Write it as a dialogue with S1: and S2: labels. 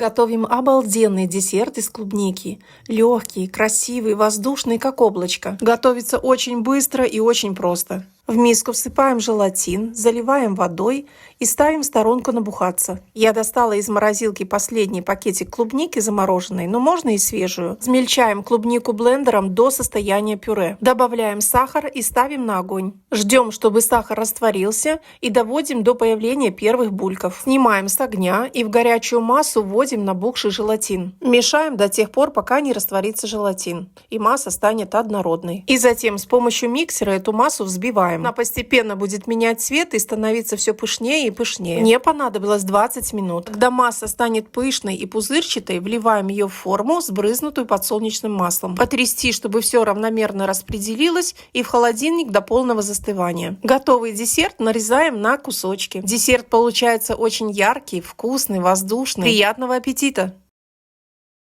S1: Готовим обалденный десерт из клубники. Легкий, красивый, воздушный, как облачко. Готовится очень быстро и очень просто. В миску всыпаем желатин, заливаем водой и ставим в сторонку набухаться. Я достала из морозилки последний пакетик клубники замороженной, но можно и свежую. Измельчаем клубнику блендером до состояния пюре. Добавляем сахар и ставим на огонь. Ждем, чтобы сахар растворился, и доводим до появления первых бульков. Снимаем с огня и в горячую массу вводим набухший желатин. Мешаем до тех пор, пока не растворится желатин, и масса станет однородной. И затем с помощью миксера эту массу взбиваем. Она постепенно будет менять цвет и становиться все пышнее и пышнее. Мне понадобилось 20 минут. Когда масса станет пышной и пузырчатой, вливаем ее в форму, сбрызнутую подсолнечным маслом. Потрясти, чтобы все равномерно распределилось, и в холодильник до полного застывания. Готовый десерт нарезаем на кусочки. Десерт получается очень яркий, вкусный, воздушный. Приятного аппетита!